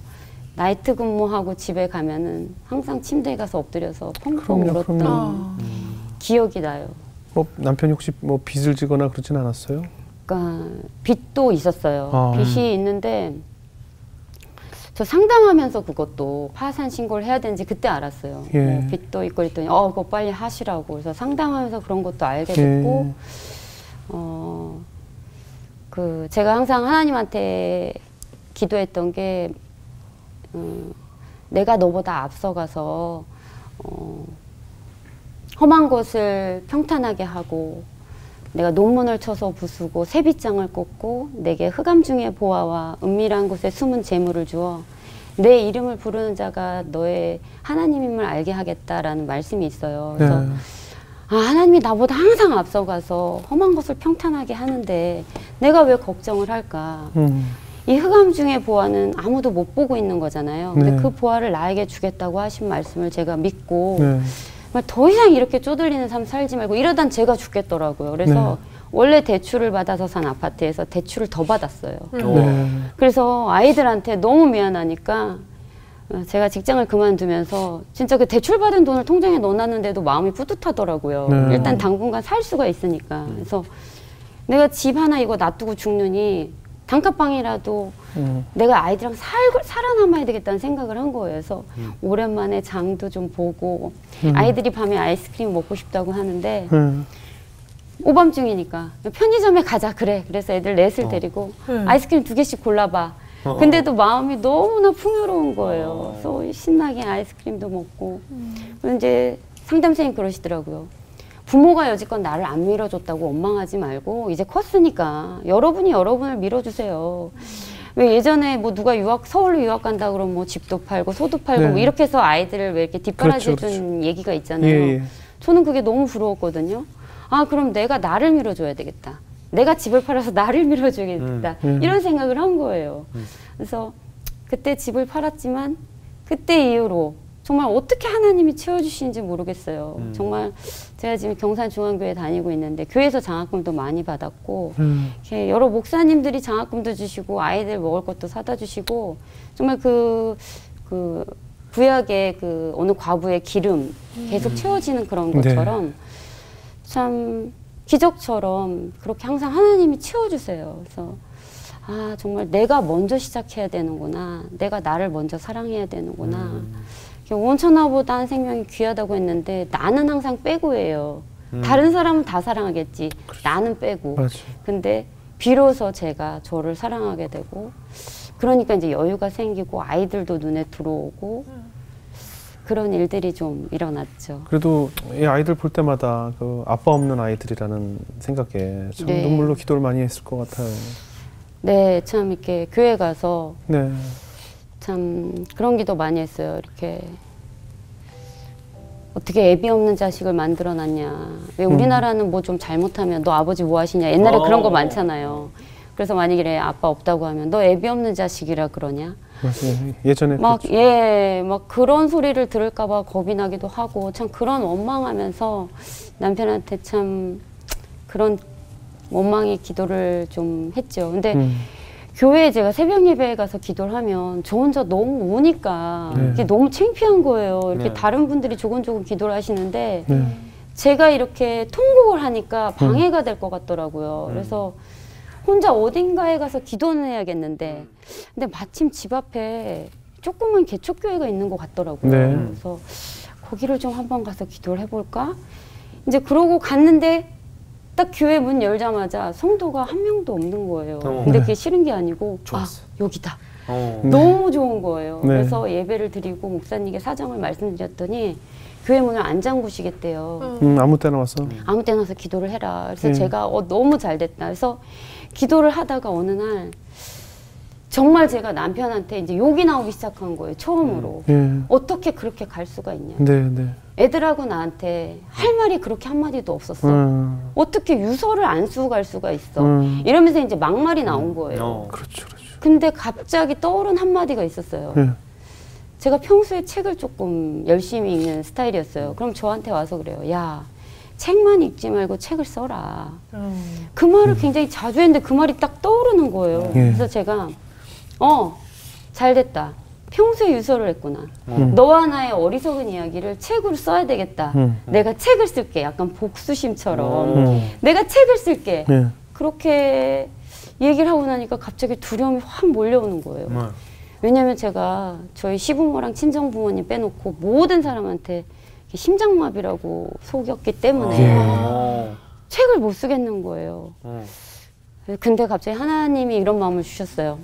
나이트 근무하고 집에 가면은 항상 침대에 가서 엎드려서 펑펑 그럼요, 울었던 그럼요. 기억이 나요. 뭐 남편이 혹시 뭐 빚을 지거나 그러진 않았어요? 그러니까 빚도 있었어요. 아. 빚이 있는데 저 상담하면서 그것도 파산 신고를 해야 되는지 그때 알았어요. 예. 뭐 빚도 있고 그랬더니 그거 빨리 하시라고. 그래서 상담하면서 그런 것도 알게 예. 됐고 그 제가 항상 하나님한테 기도했던 게 내가 너보다 앞서가서 험한 것을 평탄하게 하고 내가 논문을 쳐서 부수고 세빗장을 꽂고 내게 흑암 중의 보화와 은밀한 곳에 숨은 재물을 주어 내 이름을 부르는 자가 너의 하나님임을 알게 하겠다라는 말씀이 있어요. 그래서 네. 하나님이 나보다 항상 앞서가서 험한 것을 평탄하게 하는데 내가 왜 걱정을 할까? 이 흑암 중의 보화는 아무도 못 보고 있는 거잖아요. 근데 네. 그 보화를 나에게 주겠다고 하신 말씀을 제가 믿고 네. 정말 더 이상 이렇게 쪼들리는 삶 살지 말고 이러단 제가 죽겠더라고요. 그래서 원래 대출을 받아서 산 아파트에서 대출을 더 받았어요. 네. 그래서 아이들한테 너무 미안하니까 제가 직장을 그만두면서 진짜 그 대출받은 돈을 통장에 넣어놨는데도 마음이 뿌듯하더라고요. 네. 일단 당분간 살 수가 있으니까. 그래서 내가 집 하나 이거 놔두고 죽느니 단칸방이라도 내가 아이들이랑 살아남아야 되겠다는 생각을 한 거예요. 그래서 오랜만에 장도 좀 보고 아이들이 밤에 아이스크림 먹고 싶다고 하는데 오밤중이니까 편의점에 가자 그래. 그래서 애들 넷을 데리고 아이스크림 2개씩 골라봐. 근데도 마음이 너무나 풍요로운 거예요. 그래서 신나게 아이스크림도 먹고. 그리고 이제 상담선생님 그러시더라고요. 부모가 여지껏 나를 안 밀어줬다고 원망하지 말고 이제 컸으니까 여러분이 여러분을 밀어주세요. 왜 예전에 뭐 누가 서울로 유학 간다 그러면 뭐 집도 팔고 소도 팔고 네. 뭐 이렇게 해서 아이들을 왜 이렇게 뒷바라지 그렇죠, 해준 얘기가 있잖아요. 예. 저는 그게 너무 부러웠거든요. 그럼 내가 나를 밀어줘야 되겠다. 내가 집을 팔아서 나를 밀어줘야겠다. 이런 생각을 한 거예요. 그래서 그때 집을 팔았지만 그때 이후로 정말 어떻게 하나님이 채워주시는지 모르겠어요. 정말 제가 지금 경산중앙교회 다니고 있는데 교회에서 장학금도 많이 받았고 이렇게 여러 목사님들이 장학금도 주시고 아이들 먹을 것도 사다 주시고 정말 그 구약의 그 어느 과부의 기름 계속 채워지는 그런 것처럼 참 기적처럼 그렇게 항상 하나님이 채워주세요. 그래서 정말 내가 먼저 시작해야 되는구나. 내가 나를 먼저 사랑해야 되는구나. 온천하보다 한 생명이 귀하다고 했는데 나는 항상 빼고예요. 다른 사람은 다 사랑하겠지. 나는 빼고. 맞아. 근데 비로소 제가 저를 사랑하게 되고 그러니까 이제 여유가 생기고 아이들도 눈에 들어오고 그런 일들이 좀 일어났죠. 그래도 이 아이들 볼 때마다 그 아빠 없는 아이들이라는 생각에 참 네. 눈물로 기도를 많이 했을 것 같아요. 네, 참 이렇게 교회 가서 네. 참 그런 기도 많이 했어요. 이렇게 어떻게 애비 없는 자식을 만들어놨냐. 왜 우리나라는 뭐 좀 잘못하면 너 아버지 뭐 하시냐. 옛날에 그런 거 많잖아요. 그래서 만약에 아빠 없다고 하면 너 애비 없는 자식이라 그러냐. 맞아요. 예전에 막, 그랬죠. 예, 막 그런 소리를 들을까봐 겁이 나기도 하고 참 그런 원망하면서 남편한테 참 그런 원망의 기도를 좀 했죠. 근데 교회에 제가 새벽 예배에 가서 기도를 하면 저 혼자 너무 우니까 네. 이게 너무 창피한 거예요. 이렇게 네. 다른 분들이 조곤조곤 기도를 하시는데 네. 제가 이렇게 통곡을 하니까 방해가 될 것 같더라고요. 그래서 혼자 어딘가에 가서 기도는 해야겠는데 근데 마침 집 앞에 조그만 개척교회가 있는 것 같더라고요. 네. 그래서 거기를 좀 한번 가서 기도를 해볼까? 이제 그러고 갔는데 딱 교회 문 열자마자 성도가 한 명도 없는 거예요. 근데 네. 그게 싫은 게 아니고 좋았어. 아 여기다. 어. 너무 좋은 거예요. 네. 그래서 예배를 드리고 목사님께 사정을 말씀드렸더니 교회 문을 안 잠그시겠대요. 아무 때나 와서. 아무 때나 와서 기도를 해라. 그래서 네. 제가 너무 잘 됐다. 그래서 기도를 하다가 어느 날 정말 제가 남편한테 이제 욕이 나오기 시작한 거예요. 처음으로. 예. 어떻게 그렇게 갈 수가 있냐. 네, 네. 애들하고 나한테 할 말이 그렇게 한마디도 없었어. 어떻게 유서를 안 쓰고 갈 수가 있어. 이러면서 이제 막말이 나온 거예요. 그렇죠, 그렇죠. 근데 갑자기 떠오른 한마디가 있었어요. 예. 제가 평소에 책을 조금 열심히 읽는 스타일이었어요. 그럼 저한테 와서 그래요. 야, 책만 읽지 말고 책을 써라. 그 말을 굉장히 자주 했는데 그 말이 딱 떠오르는 거예요. 예. 그래서 제가 잘 됐다. 평소에 유서를 했구나. 너와 나의 어리석은 이야기를 책으로 써야 되겠다. 내가 책을 쓸게. 약간 복수심처럼. 내가 책을 쓸게. 예. 그렇게 얘기를 하고 나니까 갑자기 두려움이 확 몰려오는 거예요. 왜냐면 제가 저희 시부모랑 친정부모님 빼놓고 모든 사람한테 심장마비라고 속였기 때문에 책을 못 쓰겠는 거예요. 근데 갑자기 하나님이 이런 마음을 주셨어요.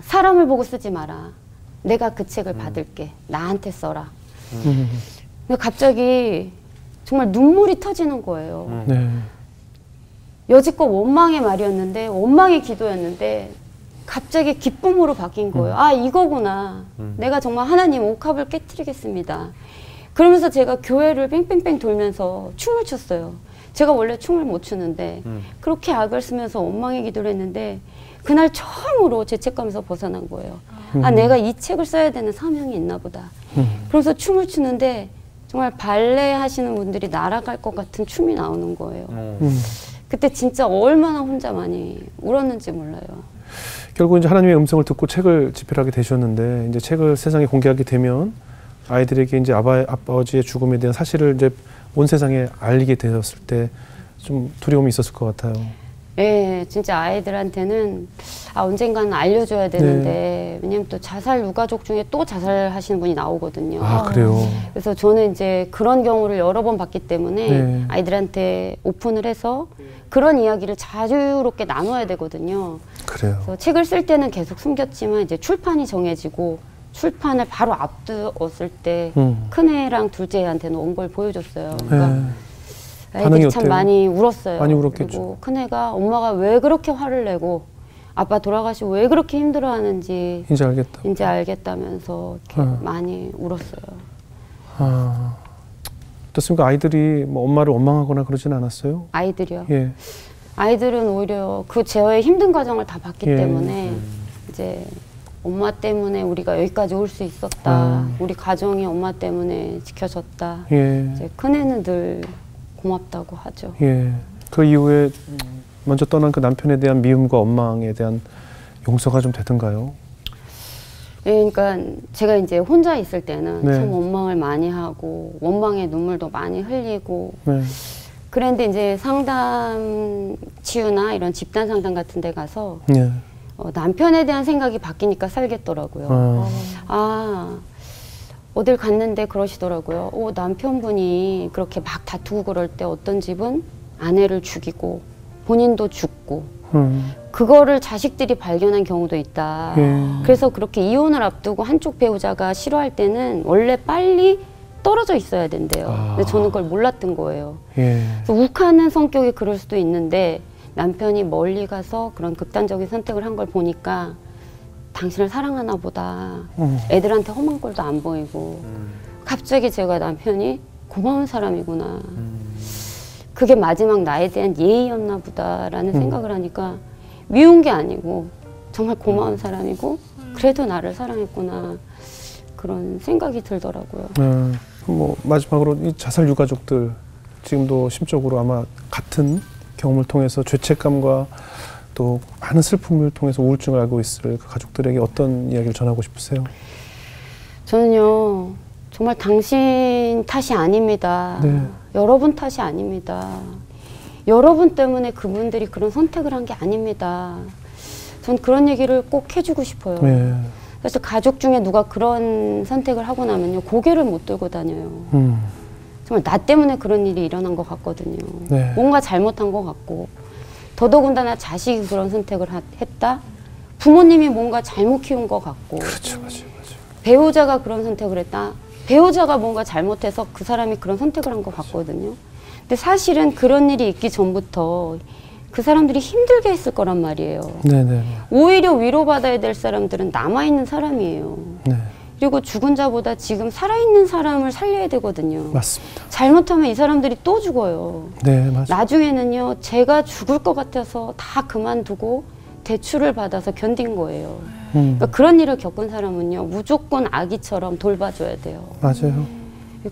사람을 보고 쓰지 마라. 내가 그 책을 받을게. 나한테 써라. 근데 갑자기 정말 눈물이 터지는 거예요. 네. 여지껏 원망의 말이었는데 원망의 기도였는데 갑자기 기쁨으로 바뀐 거예요. 아 이거구나. 내가 정말 하나님 옥합을 깨트리겠습니다. 그러면서 제가 교회를 뺑뺑뺑 돌면서 춤을 췄어요. 제가 원래 춤을 못 추는데 그렇게 악을 쓰면서 원망의 기도를 했는데 그날 처음으로 죄책감에서 벗어난 거예요. 아 내가 이 책을 써야 되는 사명이 있나 보다. 그래서 춤을 추는데 정말 발레 하시는 분들이 날아갈 것 같은 춤이 나오는 거예요. 그때 진짜 얼마나 혼자 많이 울었는지 몰라요. 결국 이제 하나님의 음성을 듣고 책을 집필하게 되셨는데 이제 책을 세상에 공개하게 되면 아이들에게 이제 아버지의 죽음에 대한 사실을 이제 온 세상에 알리게 되었을 때 좀 두려움이 있었을 것 같아요. 네, 진짜 아이들한테는 언젠가는 알려줘야 되는데 왜냐면 또 자살 유가족 중에 또 자살하시는 분이 나오거든요. 아, 그래요? 그래서 저는 이제 그런 경우를 여러 번 봤기 때문에 네. 아이들한테 오픈을 해서 그런 이야기를 자유롭게 나눠야 되거든요. 그래요. 그래서 책을 쓸 때는 계속 숨겼지만 이제 출판이 정해지고 출판을 바로 앞두었을 때 큰애랑 둘째한테는 온 걸 보여줬어요. 그러니까 반응이 아이들이 참 어때요? 많이 울었어요. 많이 울었겠죠. 그리고 큰애가 엄마가 왜 그렇게 화를 내고 아빠 돌아가시고 왜 그렇게 힘들어하는지 이제 알겠다. 이제 알겠다면서 이렇게 많이 울었어요. 아, 어떻습니까? 아이들이 뭐 엄마를 원망하거나 그러진 않았어요? 아이들이요? 예. 아이들은 오히려 그 저의 힘든 과정을 다 봤기 예. 때문에 이제 엄마 때문에 우리가 여기까지 올 수 있었다. 우리 가정이 엄마 때문에 지켜졌다. 예. 이제 큰애는 늘 고맙다고 하죠. 예. 그 이후에 먼저 떠난 그 남편에 대한 미움과 원망에 대한 용서가 좀 되던가요? 예, 그러니까 제가 이제 혼자 있을 때는 네. 참 원망을 많이 하고 원망의 눈물도 많이 흘리고 네. 그런데 이제 상담 치유나 이런 집단 상담 같은 데 가서 예. 남편에 대한 생각이 바뀌니까 살겠더라고요. 어딜 갔는데 그러시더라고요. 남편분이 그렇게 막 다투고 그럴 때 어떤 집은 아내를 죽이고 본인도 죽고 그거를 자식들이 발견한 경우도 있다. 그래서 그렇게 이혼을 앞두고 한쪽 배우자가 싫어할 때는 원래 빨리 떨어져 있어야 된대요. 근데 저는 그걸 몰랐던 거예요. 예. 그래서 욱하는 성격이 그럴 수도 있는데 남편이 멀리 가서 그런 극단적인 선택을 한 걸 보니까 당신을 사랑하나 보다. 애들한테 험한 꼴도 안 보이고 갑자기 제가 남편이 고마운 사람이구나. 그게 마지막 나에 대한 예의였나 보다라는 생각을 하니까 미운 게 아니고 정말 고마운 사람이고 그래도 나를 사랑했구나. 그런 생각이 들더라고요. 뭐 마지막으로 이 자살 유가족들 지금도 심적으로 아마 같은 경험을 통해서 죄책감과 또 많은 슬픔을 통해서 우울증을 앓고 있을 그 가족들에게 어떤 이야기를 전하고 싶으세요? 저는요 정말 당신 탓이 아닙니다. 네. 여러분 탓이 아닙니다. 여러분 때문에 그분들이 그런 선택을 한 게 아닙니다. 전 그런 얘기를 꼭 해주고 싶어요. 네. 그래서 가족 중에 누가 그런 선택을 하고 나면요 고개를 못 들고 다녀요. 정말 나 때문에 그런 일이 일어난 것 같거든요. 네. 뭔가 잘못한 것 같고 더더군다나 자식이 그런 선택을 했다? 부모님이 뭔가 잘못 키운 것 같고 그렇죠, 맞아요. 배우자가 그런 선택을 했다? 배우자가 뭔가 잘못해서 그 사람이 그런 선택을 한 것 같거든요. 근데 사실은 그런 일이 있기 전부터 그 사람들이 힘들게 했을 거란 말이에요. 네네. 오히려 위로받아야 될 사람들은 남아있는 사람이에요. 네, 그리고 죽은 자보다 지금 살아있는 사람을 살려야 되거든요. 맞습니다. 잘못하면 이 사람들이 또 죽어요. 네, 맞아요. 나중에는요, 제가 죽을 것 같아서 다 그만두고 대출을 받아서 견딘 거예요. 그러니까 그런 일을 겪은 사람은요, 무조건 아기처럼 돌봐줘야 돼요. 맞아요.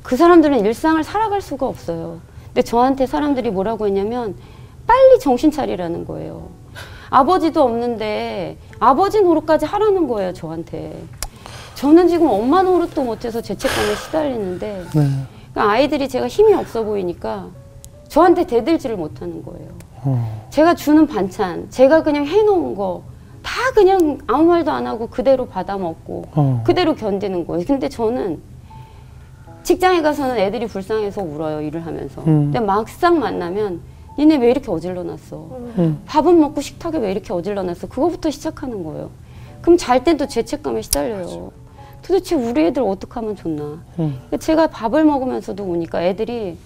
그 사람들은 일상을 살아갈 수가 없어요. 근데 저한테 사람들이 뭐라고 했냐면 빨리 정신 차리라는 거예요. 아버지도 없는데 아버지 노릇까지 하라는 거예요, 저한테. 저는 지금 엄마 노릇도 못해서 죄책감에 시달리는데 네. 그러니까 아이들이 제가 힘이 없어 보이니까 저한테 대들지를 못하는 거예요. 제가 주는 반찬, 제가 그냥 해놓은 거 다 그냥 아무 말도 안 하고 그대로 받아 먹고 그대로 견디는 거예요. 근데 저는 직장에 가서는 애들이 불쌍해서 울어요, 일을 하면서. 근데 막상 만나면 니네 왜 이렇게 어질러놨어? 밥은 먹고 식탁에 왜 이렇게 어질러놨어? 그거부터 시작하는 거예요. 그럼 잘 땐 또 죄책감에 시달려요. 도대체 우리 애들 어떡하면 좋나? 제가 밥을 먹으면서도 우니까 애들이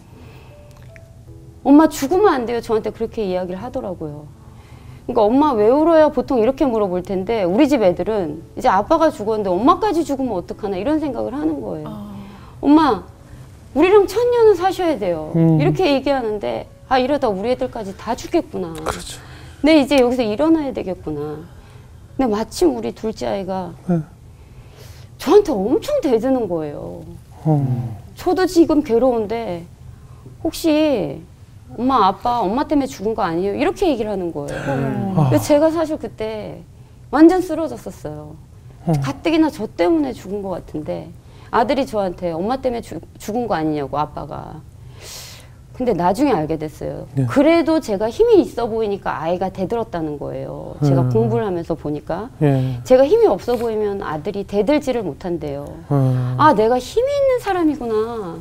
엄마 죽으면 안 돼요. 저한테 그렇게 이야기를 하더라고요. 그러니까 엄마 왜 울어요? 보통 이렇게 물어볼 텐데 우리 집 애들은 이제 아빠가 죽었는데 엄마까지 죽으면 어떡하나 이런 생각을 하는 거예요. 엄마 우리랑 1000년은 사셔야 돼요. 이렇게 얘기하는데 아 이러다 우리 애들까지 다 죽겠구나. 그렇죠. 네 이제 여기서 일어나야 되겠구나. 근데 마침 우리 둘째 아이가 저한테 엄청 대드는 거예요. 저도 지금 괴로운데 혹시 엄마 아빠 엄마 때문에 죽은 거 아니에요? 이렇게 얘기를 하는 거예요. 그래서 제가 사실 그때 완전 쓰러졌었어요. 가뜩이나 저 때문에 죽은 것 같은데 아들이 저한테 엄마 때문에 죽은 거 아니냐고 아빠가. 근데 나중에 알게 됐어요. 네. 그래도 제가 힘이 있어 보이니까 아이가 대들었다는 거예요. 제가 공부를 하면서 보니까. 예. 제가 힘이 없어 보이면 아들이 대들지를 못한대요. 아 내가 힘이 있는 사람이구나.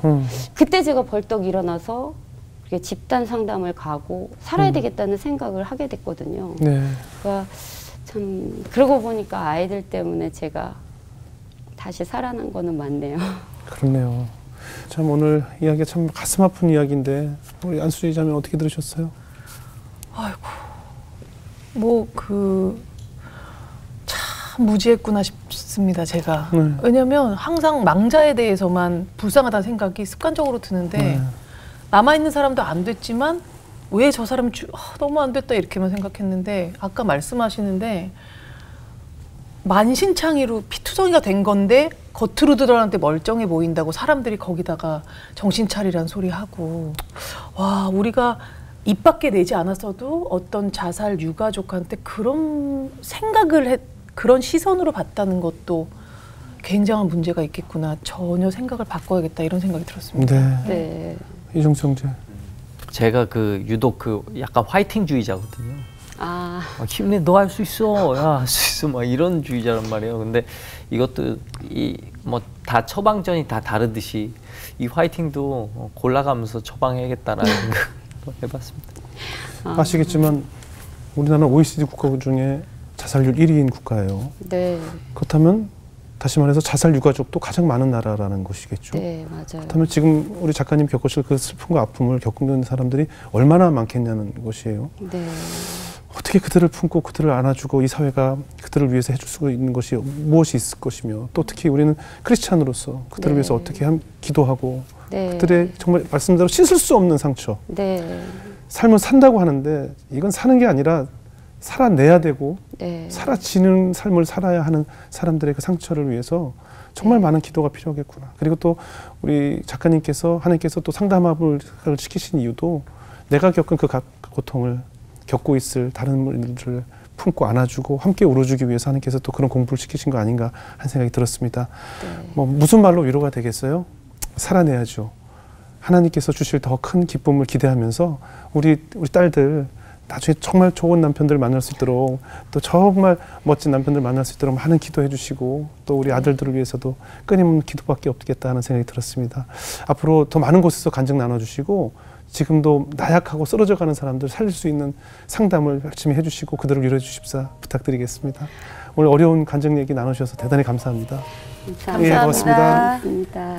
그때 제가 벌떡 일어나서 집단 상담을 가고 살아야 되겠다는 생각을 하게 됐거든요. 네. 그러니까 참 그러고 보니까 아이들 때문에 제가 다시 살아난 거는 맞네요. 그렇네요. 참 오늘 이야기가 참 가슴 아픈 이야기인데 우리 안수지 자매 어떻게 들으셨어요? 아이고, 뭐 참 무지했구나 싶습니다. 제가. 왜냐하면 항상 망자에 대해서만 불쌍하다는 생각이 습관적으로 드는데 남아있는 사람도 안 됐지만 왜 저 사람이 너무 안 됐다 이렇게만 생각했는데 아까 말씀하시는데 만신창이로 피투성이가 된 건데 겉으로 드러났는데 멀쩡해 보인다고 사람들이 거기다가 정신 차리란 소리 하고 와 우리가 입 밖에 내지 않았어도 어떤 자살 유가족한테 그런 생각을 그런 시선으로 봤다는 것도 굉장한 문제가 있겠구나. 전혀 생각을 바꿔야겠다 이런 생각이 들었습니다. 네. 네. 이종수 형제. 제가 유독 약간 화이팅주의자거든요. 아. 힘내, 너 할 수 있어, 야, 할 수 있어, 막 이런 주의자란 말이에요. 근데 이것도 다 처방전이 다 다르듯이 이 화이팅도 골라가면서 처방해야겠다라는 생각을 해봤습니다. 아시겠지만 우리나라는 OECD 국가 중에 자살률 1위인 국가예요. 네. 그렇다면 다시 말해서 자살 유가족도 가장 많은 나라라는 것이겠죠. 네, 맞아요. 그렇다면 지금 우리 작가님 겪으실 그 슬픔과 아픔을 겪는 사람들이 얼마나 많겠냐는 것이에요. 네. 어떻게 그들을 품고 그들을 안아주고 이 사회가 그들을 위해서 해줄 수 있는 것이 무엇이 있을 것이며 또 특히 우리는 크리스찬으로서 그들을 네. 위해서 어떻게 기도하고 네. 그들의 정말 말씀대로 씻을 수 없는 상처 네. 삶을 산다고 하는데 이건 사는 게 아니라 살아내야 되고 네. 살아지는 삶을 살아야 하는 사람들의 그 상처를 위해서 정말 많은 기도가 필요하겠구나. 그리고 또 우리 작가님께서 하나님께서 또 상담합을 시키신 이유도 내가 겪은 그 고통을 겪고 있을 다른 분들을 품고 안아주고 함께 울어주기 위해서 하나님께서 또 그런 공부를 시키신 거 아닌가 하는 생각이 들었습니다. 네. 뭐 무슨 말로 위로가 되겠어요? 살아내야죠. 하나님께서 주실 더 큰 기쁨을 기대하면서 우리 딸들 나중에 정말 좋은 남편들 만날 수 있도록 또 정말 멋진 남편들 만날 수 있도록 많은 기도해 주시고 또 우리 아들들을 위해서도 끊임없는 기도밖에 없겠다 하는 생각이 들었습니다. 앞으로 더 많은 곳에서 간증 나눠주시고 지금도 나약하고 쓰러져 가는 사람들 살릴 수 있는 상담을 열심히 해주시고 그들을 위로해 주십사 부탁드리겠습니다. 오늘 어려운 간증 얘기 나누셔서 대단히 감사합니다. 감사합니다. 예, 고맙습니다. 고맙습니다.